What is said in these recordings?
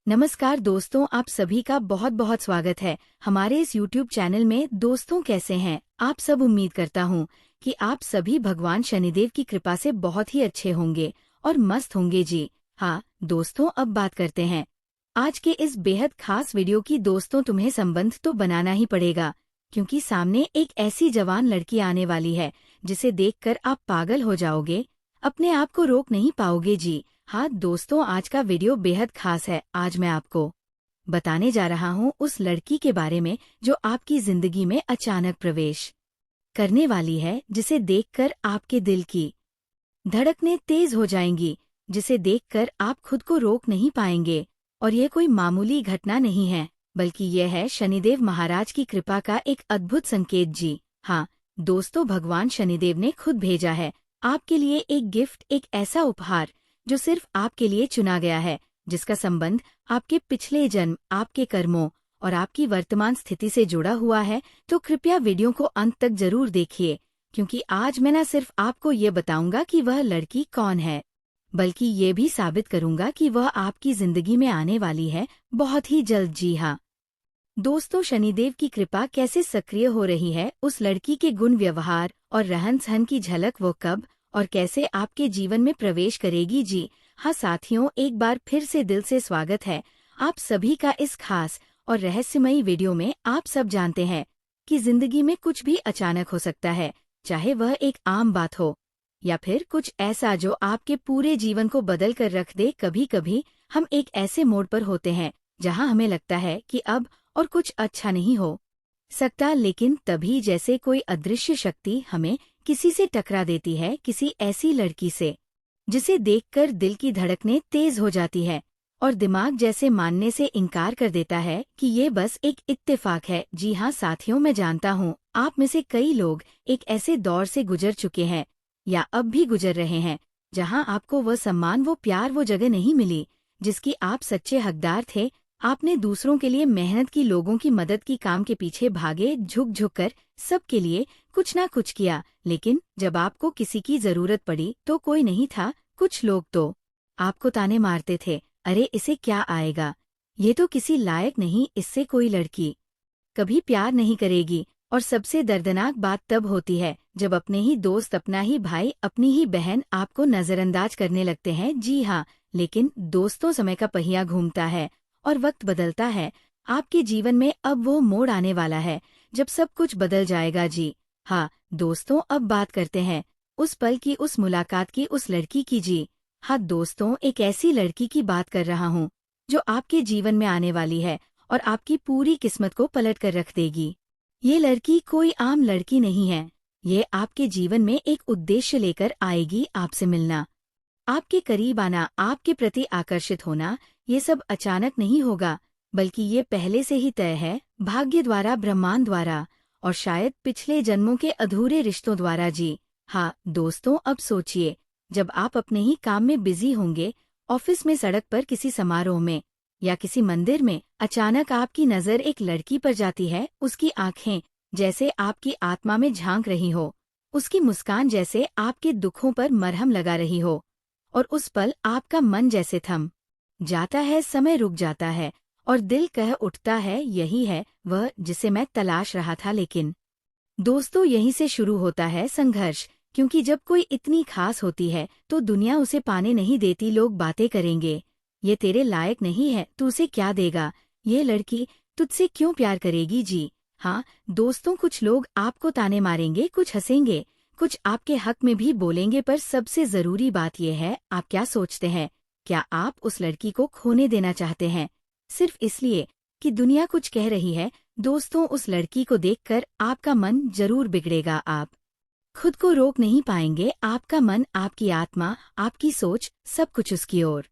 नमस्कार दोस्तों, आप सभी का बहुत बहुत स्वागत है हमारे इस YouTube चैनल में। दोस्तों, कैसे हैं आप सब? उम्मीद करता हूँ कि आप सभी भगवान शनिदेव की कृपा से बहुत ही अच्छे होंगे और मस्त होंगे जी। हाँ दोस्तों, अब बात करते हैं आज के इस बेहद खास वीडियो की। दोस्तों, तुम्हें संबंध तो बनाना ही पड़ेगा, क्योंकि सामने एक ऐसी जवान लड़की आने वाली है जिसे देखकर आप पागल हो जाओगे, अपने आप को रोक नहीं पाओगे जी। हाँ दोस्तों, आज का वीडियो बेहद खास है। आज मैं आपको बताने जा रहा हूँ उस लड़की के बारे में जो आपकी जिंदगी में अचानक प्रवेश करने वाली है, जिसे देखकर आपके दिल की धड़कनें तेज हो जाएंगी, जिसे देखकर आप खुद को रोक नहीं पाएंगे। और ये कोई मामूली घटना नहीं है, बल्कि यह है शनिदेव महाराज की कृपा का एक अद्भुत संकेत जी। हाँ दोस्तों, भगवान शनिदेव ने खुद भेजा है आपके लिए एक गिफ्ट, एक ऐसा उपहार जो सिर्फ आपके लिए चुना गया है, जिसका संबंध आपके पिछले जन्म, आपके कर्मों और आपकी वर्तमान स्थिति से जुड़ा हुआ है। तो कृपया वीडियो को अंत तक जरूर देखिए, क्योंकि आज मैं न सिर्फ आपको ये बताऊंगा कि वह लड़की कौन है, बल्कि ये भी साबित करूंगा कि वह आपकी जिंदगी में आने वाली है बहुत ही जल्द। जी हाँ दोस्तों, शनिदेव की कृपा कैसे सक्रिय हो रही है, उस लड़की के गुण, व्यवहार और रहन सहन की झलक वो कब और कैसे आपके जीवन में प्रवेश करेगी जी। हाँ साथियों, एक बार फिर से दिल से स्वागत है आप सभी का इस खास और रहस्यमयी वीडियो में। आप सब जानते हैं कि जिंदगी में कुछ भी अचानक हो सकता है, चाहे वह एक आम बात हो या फिर कुछ ऐसा जो आपके पूरे जीवन को बदल कर रख दे। कभी कभी हम एक ऐसे मोड़ पर होते हैं जहां हमें लगता है कि अब और कुछ अच्छा नहीं हो सकता, लेकिन तभी जैसे कोई अदृश्य शक्ति हमें किसी से टकरा देती है, किसी ऐसी लड़की से जिसे देखकर दिल की धड़कनें तेज हो जाती है और दिमाग जैसे मानने से इनकार कर देता है कि ये बस एक इत्तेफाक है। जी हाँ साथियों, मैं जानता हूँ आप में से कई लोग एक ऐसे दौर से गुजर चुके हैं या अब भी गुजर रहे हैं जहाँ आपको वह सम्मान, वो प्यार, वो जगह नहीं मिली जिसकी आप सच्चे हकदार थे। आपने दूसरों के लिए मेहनत की, लोगों की मदद की, काम के पीछे भागे, झुक झुक कर सबके लिए कुछ ना कुछ किया, लेकिन जब आपको किसी की जरूरत पड़ी तो कोई नहीं था। कुछ लोग तो आपको ताने मारते थे, अरे इसे क्या आएगा, ये तो किसी लायक नहीं, इससे कोई लड़की कभी प्यार नहीं करेगी। और सबसे दर्दनाक बात तब होती है जब अपने ही दोस्त, अपना ही भाई, अपनी ही बहन आपको नजरअंदाज करने लगते हैं। जी हाँ, लेकिन दोस्तों, समय का पहिया घूमता है और वक्त बदलता है। आपके जीवन में अब वो मोड़ आने वाला है जब सब कुछ बदल जाएगा जी। हाँ दोस्तों, अब बात करते हैं उस पल की, उस मुलाकात की, उस लड़की की जी। हाँ दोस्तों, एक ऐसी लड़की की बात कर रहा हूँ जो आपके जीवन में आने वाली है और आपकी पूरी किस्मत को पलट कर रख देगी। ये लड़की कोई आम लड़की नहीं है, ये आपके जीवन में एक उद्देश्य लेकर आएगी। आपसे मिलना, आपके करीब आना, आपके प्रति आकर्षित होना, ये सब अचानक नहीं होगा, बल्कि ये पहले से ही तय है, भाग्य द्वारा, ब्रह्मांड द्वारा और शायद पिछले जन्मों के अधूरे रिश्तों द्वारा जी। हाँ दोस्तों, अब सोचिए, जब आप अपने ही काम में बिजी होंगे, ऑफिस में, सड़क पर, किसी समारोह में या किसी मंदिर में, अचानक आपकी नजर एक लड़की पर जाती है। उसकी आंखें जैसे आपकी आत्मा में झांक रही हो, उसकी मुस्कान जैसे आपके दुखों पर मरहम लगा रही हो, और उस पल आपका मन जैसे थम जाता है, समय रुक जाता है और दिल कह उठता है, यही है वह जिसे मैं तलाश रहा था। लेकिन दोस्तों, यहीं से शुरू होता है संघर्ष, क्योंकि जब कोई इतनी खास होती है तो दुनिया उसे पाने नहीं देती। लोग बातें करेंगे, ये तेरे लायक नहीं है, तू उसे क्या देगा, ये लड़की तुझसे क्यों प्यार करेगी जी। हाँ दोस्तों, कुछ लोग आपको ताने मारेंगे, कुछ हंसेंगे, कुछ आपके हक में भी बोलेंगे, पर सबसे जरूरी बात यह है, आप क्या सोचते हैं? क्या आप उस लड़की को खोने देना चाहते हैं सिर्फ इसलिए कि दुनिया कुछ कह रही है? दोस्तों, उस लड़की को देखकर आपका मन जरूर बिगड़ेगा, आप खुद को रोक नहीं पाएंगे, आपका मन, आपकी आत्मा, आपकी सोच, सब कुछ उसकी ओर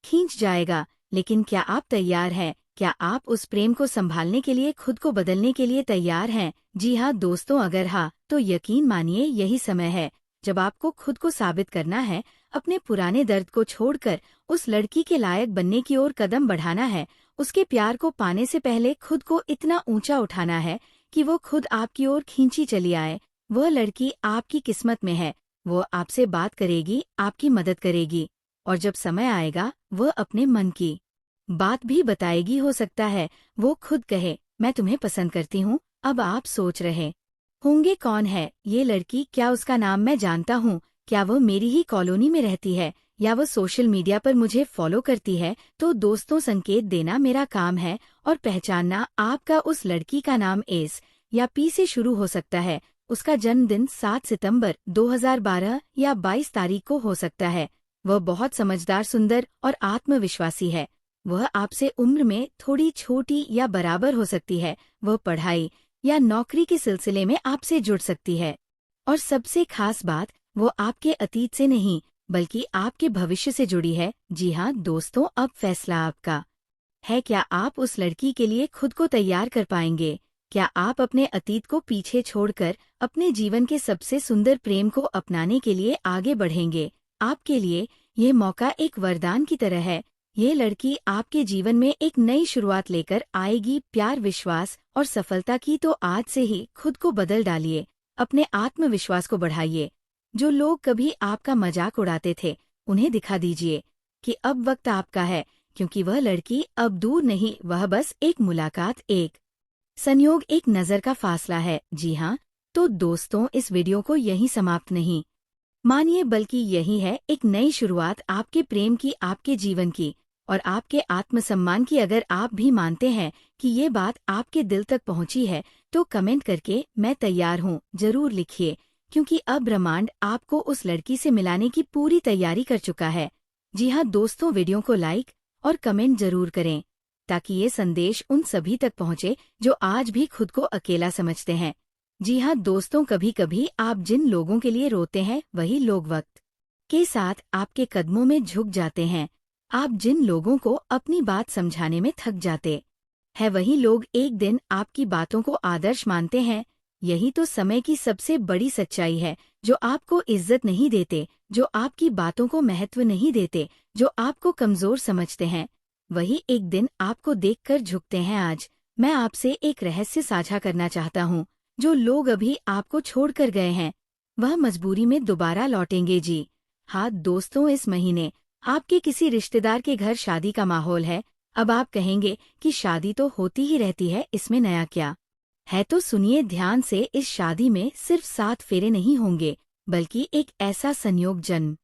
खींच जाएगा। लेकिन क्या आप तैयार हैं? क्या आप उस प्रेम को संभालने के लिए, खुद को बदलने के लिए तैयार हैं? जी हाँ दोस्तों, अगर हाँ तो यकीन मानिए, यही समय है जब आपको खुद को साबित करना है, अपने पुराने दर्द को छोड़कर उस लड़की के लायक बनने की ओर कदम बढ़ाना है। उसके प्यार को पाने से पहले खुद को इतना ऊंचा उठाना है कि वो खुद आपकी ओर खींची चली आए। वह लड़की आपकी किस्मत में है, वो आपसे बात करेगी, आपकी मदद करेगी, और जब समय आएगा वह अपने मन की बात भी बताएगी, हो सकता है वो खुद कहे मैं तुम्हें पसंद करती हूँ। अब आप सोच रहे होंगे कौन है ये लड़की, क्या उसका नाम मैं जानता हूँ, क्या वो मेरी ही कॉलोनी में रहती है, या वो सोशल मीडिया पर मुझे फॉलो करती है। तो दोस्तों, संकेत देना मेरा काम है और पहचानना आपका। उस लड़की का नाम एस या पी से शुरू हो सकता है। उसका जन्मदिन 7 सितंबर 2012 या 22 तारीख को हो सकता है। वह बहुत समझदार, सुंदर और आत्मविश्वासी है। वह आपसे उम्र में थोड़ी छोटी या बराबर हो सकती है। वह पढ़ाई या नौकरी के सिलसिले में आपसे जुड़ सकती है। और सबसे खास बात, वो आपके अतीत से नहीं बल्कि आपके भविष्य से जुड़ी है। जी हाँ दोस्तों, अब फैसला आपका है। क्या आप उस लड़की के लिए खुद को तैयार कर पाएंगे? क्या आप अपने अतीत को पीछे छोड़कर अपने जीवन के सबसे सुंदर प्रेम को अपनाने के लिए आगे बढ़ेंगे? आपके लिए ये मौका एक वरदान की तरह है। ये लड़की आपके जीवन में एक नई शुरुआत लेकर आएगी, प्यार, विश्वास और सफलता की। तो आज से ही खुद को बदल डालिए, अपने आत्मविश्वास को बढ़ाइए। जो लोग कभी आपका मजाक उड़ाते थे, उन्हें दिखा दीजिए कि अब वक्त आपका है, क्योंकि वह लड़की अब दूर नहीं, वह बस एक मुलाकात, एक संयोग, एक नजर का फासला है। जी हाँ, तो दोस्तों, इस वीडियो को यहीं समाप्त नहीं मानिए, बल्कि यही है एक नई शुरुआत आपके प्रेम की, आपके जीवन की और आपके आत्मसम्मान की। अगर आप भी मानते हैं कि ये बात आपके दिल तक पहुंची है, तो कमेंट करके मैं तैयार हूँ जरूर लिखिए, क्योंकि अब ब्रह्मांड आपको उस लड़की से मिलाने की पूरी तैयारी कर चुका है। जी हाँ दोस्तों, वीडियो को लाइक और कमेंट जरूर करें, ताकि ये संदेश उन सभी तक पहुंचे जो आज भी खुद को अकेला समझते हैं। जी हाँ दोस्तों, कभी कभी आप जिन लोगों के लिए रोते हैं, वही लोग वक्त के साथ आपके कदमों में झुक जाते हैं। आप जिन लोगों को अपनी बात समझाने में थक जाते हैं, वही लोग एक दिन आपकी बातों को आदर्श मानते हैं। यही तो समय की सबसे बड़ी सच्चाई है। जो आपको इज्जत नहीं देते, जो आपकी बातों को महत्व नहीं देते, जो आपको कमजोर समझते हैं, वही एक दिन आपको देखकर झुकते हैं। आज मैं आपसे एक रहस्य साझा करना चाहता हूँ। जो लोग अभी आपको छोड़कर गए हैं, वह मजबूरी में दोबारा लौटेंगे। जी हाँ दोस्तों, इस महीने आपके किसी रिश्तेदार के घर शादी का माहौल है। अब आप कहेंगे कि शादी तो होती ही रहती है, इसमें नया क्या है? तो सुनिए ध्यान से, इस शादी में सिर्फ 7 फेरे नहीं होंगे, बल्कि एक ऐसा संयोग जन्म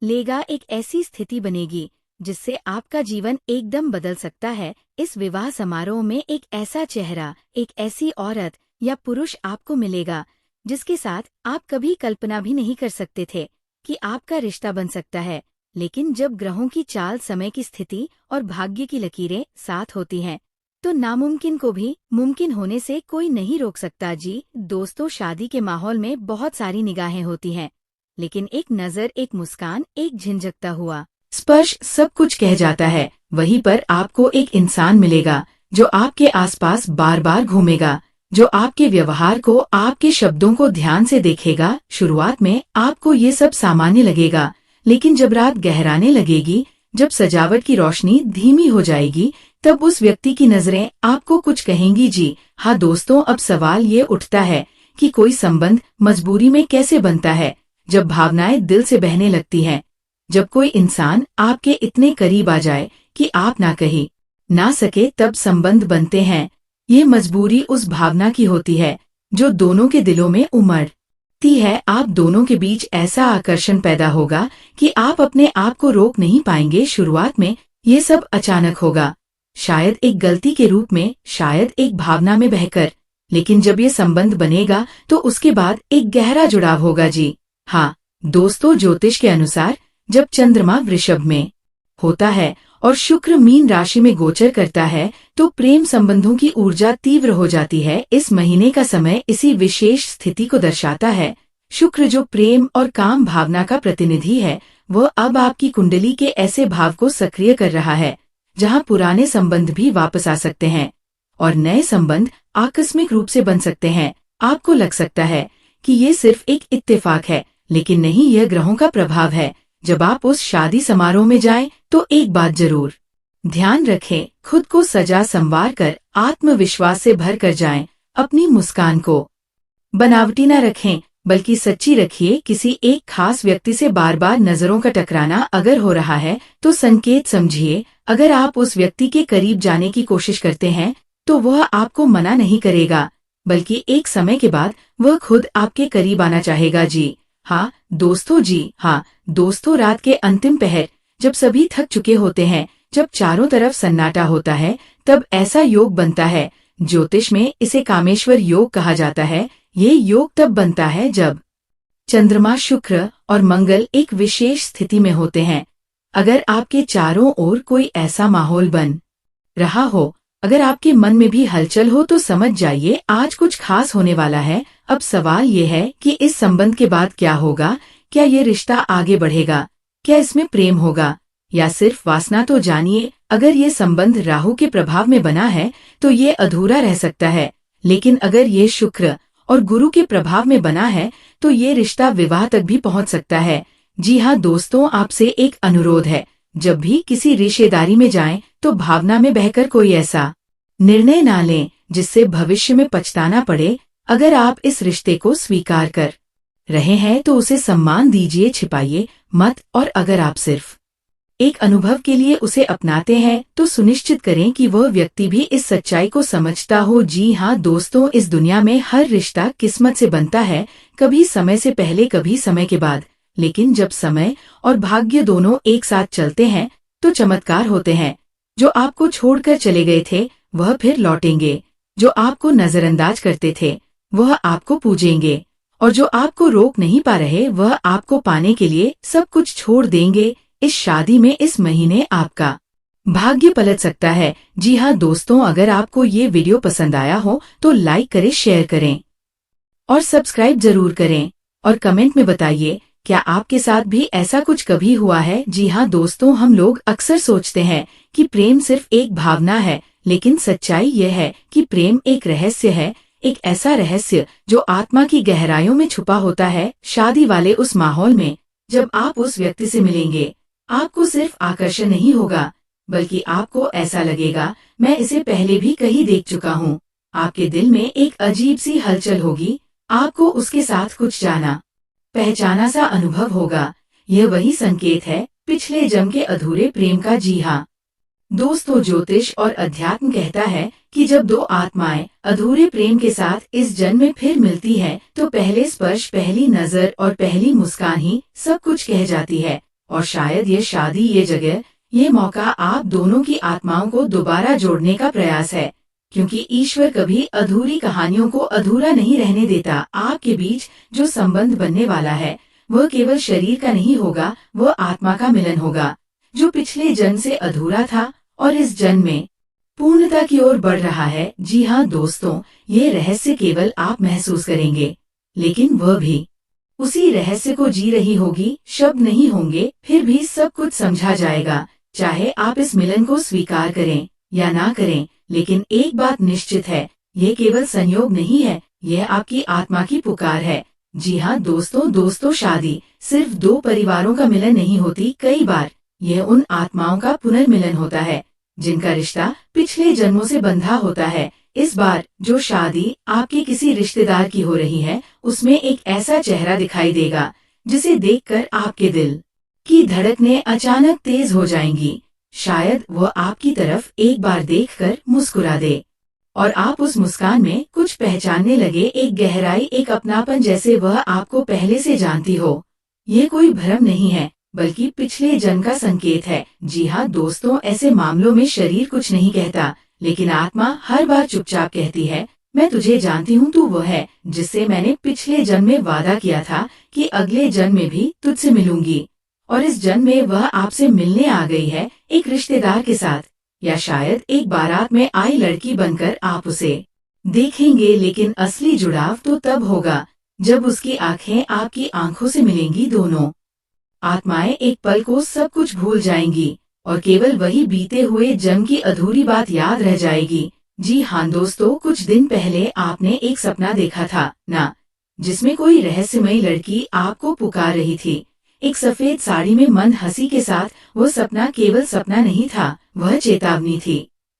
लेगा, एक ऐसी स्थिति बनेगी जिससे आपका जीवन एकदम बदल सकता है। इस विवाह समारोह में एक ऐसा चेहरा, एक ऐसी औरत या पुरुष आपको मिलेगा जिसके साथ आप कभी कल्पना भी नहीं कर सकते थे कि आपका रिश्ता बन सकता है। लेकिन जब ग्रहों की चाल, समय की स्थिति और भाग्य की लकीरें साथ होती हैं, तो नामुमकिन को भी मुमकिन होने से कोई नहीं रोक सकता। जी दोस्तों, शादी के माहौल में बहुत सारी निगाहें होती हैं, लेकिन एक नजर, एक मुस्कान, एक झिंझकता हुआ स्पर्श सब कुछ कह जाता है। वहीं पर आपको एक इंसान मिलेगा जो आपके आसपास बार बार घूमेगा, जो आपके व्यवहार को, आपके शब्दों को ध्यान से देखेगा। शुरुआत में आपको ये सब सामान्य लगेगा, लेकिन जब रात गहराने लगेगी, जब सजावट की रोशनी धीमी हो जाएगी, तब उस व्यक्ति की नजरें आपको कुछ कहेंगी। जी हाँ दोस्तों, अब सवाल ये उठता है कि कोई संबंध मजबूरी में कैसे बनता है, जब भावनाएं दिल से बहने लगती हैं, जब कोई इंसान आपके इतने करीब आ जाए कि आप ना कही ना सके, तब संबंध बनते हैं। ये मजबूरी उस भावना की होती है जो दोनों के दिलों में उमड़ती है। आप दोनों के बीच ऐसा आकर्षण पैदा होगा कि आप अपने आप को रोक नहीं पाएंगे। शुरुआत में ये सब अचानक होगा, शायद एक गलती के रूप में, शायद एक भावना में बहकर, लेकिन जब ये संबंध बनेगा तो उसके बाद एक गहरा जुड़ाव होगा। जी हाँ दोस्तों, ज्योतिष के अनुसार जब चंद्रमा वृषभ में होता है और शुक्र मीन राशि में गोचर करता है, तो प्रेम संबंधों की ऊर्जा तीव्र हो जाती है। इस महीने का समय इसी विशेष स्थिति को दर्शाता है। शुक्र, जो प्रेम और काम भावना का प्रतिनिधि है, वह अब आपकी कुंडली के ऐसे भाव को सक्रिय कर रहा है जहां पुराने संबंध भी वापस आ सकते हैं और नए संबंध आकस्मिक रूप से बन सकते हैं। आपको लग सकता है कि ये सिर्फ एक इत्तेफाक है, लेकिन नहीं, यह ग्रहों का प्रभाव है। जब आप उस शादी समारोह में जाएं, तो एक बात जरूर ध्यान रखें, खुद को सजा संवार कर, आत्मविश्वास से भर कर जाएं। अपनी मुस्कान को बनावटी न रखें, बल्कि सच्ची रखिए। किसी एक खास व्यक्ति से बार बार नजरों का टकराना अगर हो रहा है तो संकेत समझिए। अगर आप उस व्यक्ति के करीब जाने की कोशिश करते हैं तो वह आपको मना नहीं करेगा, बल्कि एक समय के बाद वह खुद आपके करीब आना चाहेगा। जी हाँ दोस्तों, रात के अंतिम पहर जब सभी थक चुके होते हैं, जब चारों तरफ सन्नाटा होता है, तब ऐसा योग बनता है। ज्योतिष में इसे कामेश्वर योग कहा जाता है। ये योग तब बनता है जब चंद्रमा, शुक्र और मंगल एक विशेष स्थिति में होते हैं। अगर आपके चारों ओर कोई ऐसा माहौल बन रहा हो, अगर आपके मन में भी हलचल हो, तो समझ जाइए आज कुछ खास होने वाला है। अब सवाल ये है कि इस संबंध के बाद क्या होगा। क्या ये रिश्ता आगे बढ़ेगा? क्या इसमें प्रेम होगा या सिर्फ वासना? तो जानिए, अगर ये संबंध राहु के प्रभाव में बना है तो ये अधूरा रह सकता है, लेकिन अगर ये शुक्र और गुरु के प्रभाव में बना है तो ये रिश्ता विवाह तक भी पहुंच सकता है। जी हाँ दोस्तों, आपसे एक अनुरोध है, जब भी किसी रिश्तेदारी में जाएं तो भावना में बहकर कोई ऐसा निर्णय ना लें जिससे भविष्य में पछताना पड़े। अगर आप इस रिश्ते को स्वीकार कर रहे हैं तो उसे सम्मान दीजिए, छिपाइए मत। और अगर आप सिर्फ एक अनुभव के लिए उसे अपनाते हैं तो सुनिश्चित करें कि वह व्यक्ति भी इस सच्चाई को समझता हो। जी हाँ दोस्तों, इस दुनिया में हर रिश्ता किस्मत से बनता है, कभी समय से पहले, कभी समय के बाद। लेकिन जब समय और भाग्य दोनों एक साथ चलते हैं तो चमत्कार होते हैं। जो आपको छोड़कर चले गए थे वह फिर लौटेंगे, जो आपको नजरअंदाज करते थे वह आपको पूजेंगे, और जो आपको रोक नहीं पा रहे वह आपको पाने के लिए सब कुछ छोड़ देंगे। इस शादी में इस महीने आपका भाग्य पलट सकता है। जी हाँ दोस्तों, अगर आपको ये वीडियो पसंद आया हो तो लाइक करें, शेयर करें और सब्सक्राइब जरूर करें। और कमेंट में बताइए, क्या आपके साथ भी ऐसा कुछ कभी हुआ है? जी हाँ दोस्तों, हम लोग अक्सर सोचते हैं कि प्रेम सिर्फ एक भावना है, लेकिन सच्चाई यह है कि प्रेम एक रहस्य है, एक ऐसा रहस्य जो आत्मा की गहराइयों में छुपा होता है। शादी वाले उस माहौल में जब आप उस व्यक्ति से मिलेंगे, आपको सिर्फ आकर्षण नहीं होगा, बल्कि आपको ऐसा लगेगा, मैं इसे पहले भी कहीं देख चुका हूँ। आपके दिल में एक अजीब सी हलचल होगी, आपको उसके साथ कुछ जाना पहचाना सा अनुभव होगा। यह वही संकेत है पिछले जन्म के अधूरे प्रेम का। जी हाँ दोस्तों, ज्योतिष और अध्यात्म कहता है कि जब दो आत्माएं अधूरे प्रेम के साथ इस जन्म में फिर मिलती हैं, तो पहले स्पर्श, पहली नजर और पहली मुस्कान ही सब कुछ कह जाती है। और शायद ये शादी, ये जगह, ये मौका आप दोनों की आत्माओं को दोबारा जोड़ने का प्रयास है, क्योंकि ईश्वर कभी अधूरी कहानियों को अधूरा नहीं रहने देता। आपके बीच जो संबंध बनने वाला है वह केवल शरीर का नहीं होगा, वह आत्मा का मिलन होगा, जो पिछले जन्म से अधूरा था और इस जन्म में पूर्णता की ओर बढ़ रहा है। जी हाँ दोस्तों, ये रहस्य केवल आप महसूस करेंगे, लेकिन वह भी उसी रहस्य को जी रही होगी। शब्द नहीं होंगे, फिर भी सब कुछ समझा जाएगा, चाहे आप इस मिलन को स्वीकार करें या ना करें। लेकिन एक बात निश्चित है, ये केवल संयोग नहीं है, यह आपकी आत्मा की पुकार है। जी हाँ दोस्तों, शादी सिर्फ दो परिवारों का मिलन नहीं होती, कई बार यह उन आत्माओं का पुनर्मिलन होता है जिनका रिश्ता पिछले जन्मों से बंधा होता है। इस बार जो शादी आपके किसी रिश्तेदार की हो रही है, उसमें एक ऐसा चेहरा दिखाई देगा जिसे देखकर आपके दिल की धड़कनें अचानक तेज हो जाएंगी। शायद वह आपकी तरफ एक बार देखकर मुस्कुरा दे और आप उस मुस्कान में कुछ पहचानने लगे, एक गहराई, एक अपनापन, जैसे वह आपको पहले से जानती हो। ये कोई भ्रम नहीं है, बल्कि पिछले जन्म का संकेत है। जी हाँ दोस्तों, ऐसे मामलों में शरीर कुछ नहीं कहता, लेकिन आत्मा हर बार चुपचाप कहती है, मैं तुझे जानती हूँ, तू वो है जिससे मैंने पिछले जन्म में वादा किया था कि अगले जन्म में भी तुझसे मिलूंगी। और इस जन्म में वह आपसे मिलने आ गई है, एक रिश्तेदार के साथ, या शायद एक बारात में आई लड़की बनकर आप उसे देखेंगे। लेकिन असली जुड़ाव तो तब होगा जब उसकी आंखें आपकी आंखों से मिलेंगी। दोनों आत्माएं एक पल को सब कुछ भूल जाएंगी और केवल वही बीते हुए जन्म की अधूरी बात याद रह जाएगी। जी हाँ दोस्तों, कुछ दिन पहले आपने एक सपना देखा था ना, जिसमें कोई रहस्यमयी लड़की आपको पुकार रही थी, एक सफेद साड़ी में मंद हंसी के साथ। वो सपना केवल सपना नहीं था, वह चेतावनी थी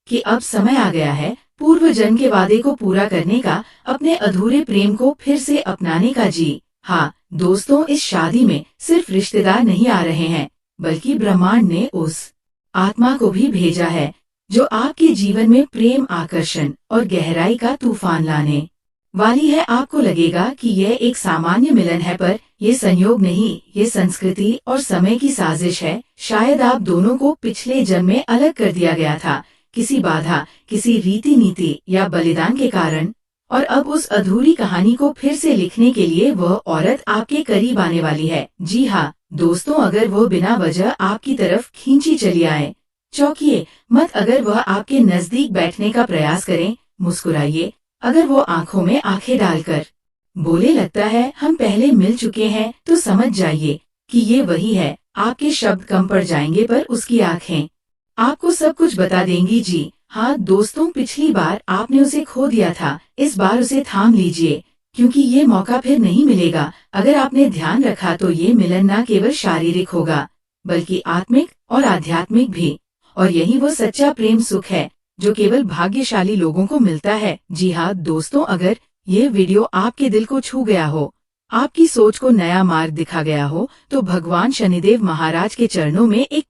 कि अब समय आ गया है पूर्व जन्म के वादे को पूरा करने का, अपने अधूरे प्रेम को फिर से अपनाने का। जी हाँ दोस्तों, इस शादी में सिर्फ रिश्तेदार नहीं आ रहे हैं, बल्कि ब्रह्मांड ने उस आत्मा को भी भेजा है जो आपके जीवन में प्रेम, आकर्षण और गहराई का तूफान लाने वाली है। आपको लगेगा कि यह एक सामान्य मिलन है, पर यह संयोग नहीं, ये संस्कृति और समय की साजिश है। शायद आप दोनों को पिछले जन्म में अलग कर दिया गया था, किसी बाधा, किसी रीति नीति या बलिदान के कारण, और अब उस अधूरी कहानी को फिर से लिखने के लिए वह औरत आपके करीब आने वाली है। जी हाँ दोस्तों, अगर वो बिना वजह आपकी तरफ खींची चली आए, चौंकिए मत। अगर वह आपके नजदीक बैठने का प्रयास करें, मुस्कुराइए। अगर वो आंखों में आंखें डालकर बोले, लगता है हम पहले मिल चुके हैं, तो समझ जाइए कि ये वही है। आपके शब्द कम पड़ जाएंगे, पर उसकी आंखें आपको सब कुछ बता देंगी। जी हाँ दोस्तों, पिछली बार आपने उसे खो दिया था, इस बार उसे थाम लीजिए, क्योंकि ये मौका फिर नहीं मिलेगा। अगर आपने ध्यान रखा तो ये मिलन न केवल शारीरिक होगा, बल्कि आत्मिक और आध्यात्मिक भी। और यही वो सच्चा प्रेम सुख है जो केवल भाग्यशाली लोगों को मिलता है। जी हाँ दोस्तों, अगर ये वीडियो आपके दिल को छू गया हो, आपकी सोच को नया मार्ग दिखा गया हो, तो भगवान शनिदेव महाराज के चरणों में एक